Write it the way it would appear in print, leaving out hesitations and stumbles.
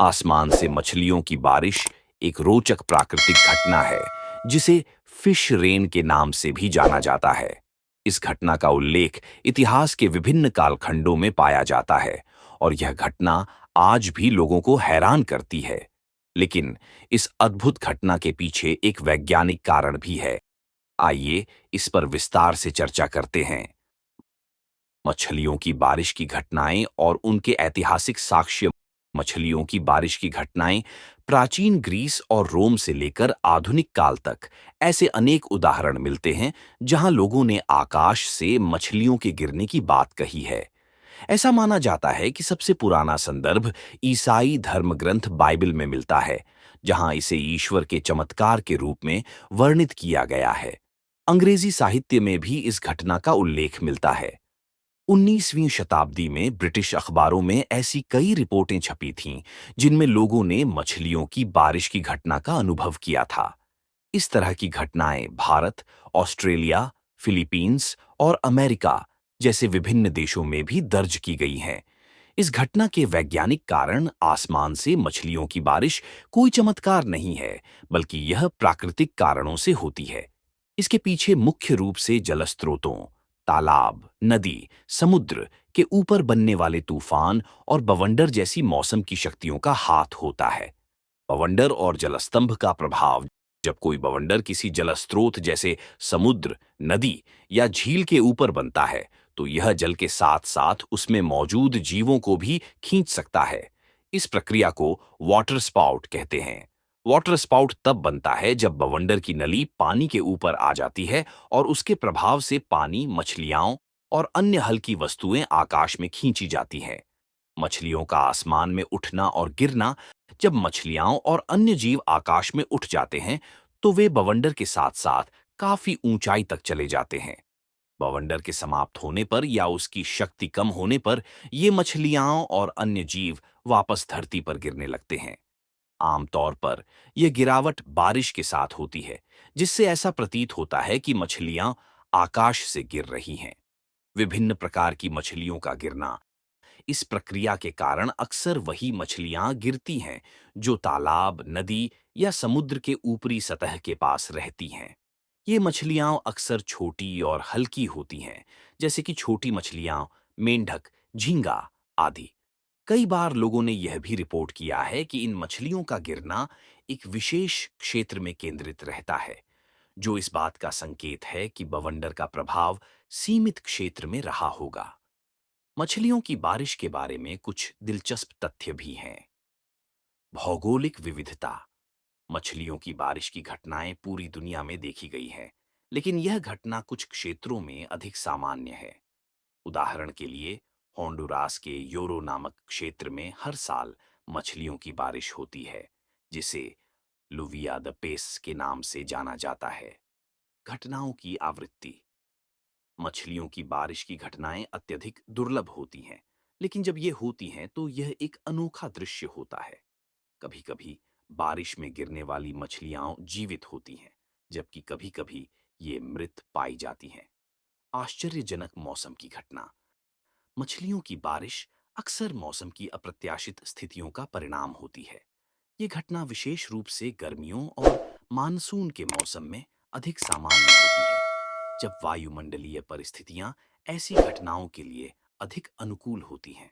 आसमान से मछलियों की बारिश एक रोचक प्राकृतिक घटना है जिसे फिश रेन के नाम से भी जाना जाता है। इस घटना का उल्लेख इतिहास के विभिन्न कालखंडों में पाया जाता है और यह घटना आज भी लोगों को हैरान करती है। लेकिन इस अद्भुत घटना के पीछे एक वैज्ञानिक कारण भी है। आइए इस पर विस्तार से चर्चा करते हैं। मछलियों की बारिश की घटनाएं और उनके ऐतिहासिक साक्ष्य। मछलियों की बारिश की घटनाएं प्राचीन ग्रीस और रोम से लेकर आधुनिक काल तक ऐसे अनेक उदाहरण मिलते हैं जहां लोगों ने आकाश से मछलियों के गिरने की बात कही है। ऐसा माना जाता है कि सबसे पुराना संदर्भ ईसाई धर्म ग्रंथ बाइबल में मिलता है, जहां इसे ईश्वर के चमत्कार के रूप में वर्णित किया गया है। अंग्रेजी साहित्य में भी इस घटना का उल्लेख मिलता है। 19वीं शताब्दी में ब्रिटिश अखबारों में ऐसी कई रिपोर्टें छपी थीं जिनमें लोगों ने मछलियों की बारिश की घटना का अनुभव किया था। इस तरह की घटनाएं भारत, ऑस्ट्रेलिया, फिलीपींस और अमेरिका जैसे विभिन्न देशों में भी दर्ज की गई हैं। इस घटना के वैज्ञानिक कारण आसमान से मछलियों की बारिश कोई चमत्कार नहीं है, बल्कि यह प्राकृतिक कारणों से होती है। इसके पीछे मुख्य रूप से जलस्रोतों, तालाब, नदी, समुद्र के ऊपर बनने वाले तूफान और बवंडर जैसी मौसम की शक्तियों का हाथ होता है। बवंडर और जलस्तंभ का प्रभाव। जब कोई बवंडर किसी जलस्रोत जैसे समुद्र, नदी या झील के ऊपर बनता है, तो यह जल के साथ साथ उसमें मौजूद जीवों को भी खींच सकता है। इस प्रक्रिया को वाटर स्पाउट कहते हैं। वाटर स्पाउट तब बनता है जब बवंडर की नली पानी के ऊपर आ जाती है और उसके प्रभाव से पानी, मछलियां और अन्य हल्की वस्तुएं आकाश में खींची जाती हैं। मछलियों का आसमान में उठना और गिरना। जब मछलियां और अन्य जीव आकाश में उठ जाते हैं, तो वे बवंडर के साथ साथ काफी ऊंचाई तक चले जाते हैं। बवंडर के समाप्त होने पर या उसकी शक्ति कम होने पर ये मछलियां और अन्य जीव वापस धरती पर गिरने लगते हैं। आमतौर पर यह गिरावट बारिश के साथ होती है, जिससे ऐसा प्रतीत होता है कि मछलियां आकाश से गिर रही हैं। विभिन्न प्रकार की मछलियों का गिरना। इस प्रक्रिया के कारण अक्सर वही मछलियां गिरती हैं जो तालाब, नदी या समुद्र के ऊपरी सतह के पास रहती हैं। ये मछलियां अक्सर छोटी और हल्की होती हैं, जैसे कि छोटी मछलियां, मेंढक, झींगा आदि। कई बार लोगों ने यह भी रिपोर्ट किया है कि इन मछलियों का गिरना एक विशेष क्षेत्र में केंद्रित रहता है, जो इस बात का संकेत है कि बवंडर का प्रभाव सीमित क्षेत्र में रहा होगा। मछलियों की बारिश के बारे में कुछ दिलचस्प तथ्य भी हैं। भौगोलिक विविधता। मछलियों की बारिश की घटनाएं पूरी दुनिया में देखी गई हैं, लेकिन यह घटना कुछ क्षेत्रों में अधिक सामान्य है। उदाहरण के लिए, होंडुरास के योरो नामक क्षेत्र में हर साल मछलियों की बारिश होती है, जिसे लुविया द पेस के नाम से जाना जाता है। घटनाओं की आवृत्ति। मछलियों की बारिश की घटनाएं अत्यधिक दुर्लभ होती हैं, लेकिन जब ये होती हैं तो यह एक अनोखा दृश्य होता है। कभी-कभी बारिश में गिरने वाली मछलियां जीवित होती हैं, जबकि कभी-कभी ये मृत पाई जाती हैं। आश्चर्यजनक मौसम की घटना। मछलियों की बारिश अक्सर मौसम की अप्रत्याशित स्थितियों का परिणाम होती है। ये घटना विशेष रूप से गर्मियों और मानसून के मौसम में अधिक सामान्य होती है, जब वायुमंडलीय परिस्थितियां ऐसी घटनाओं के लिए अधिक अनुकूल होती हैं।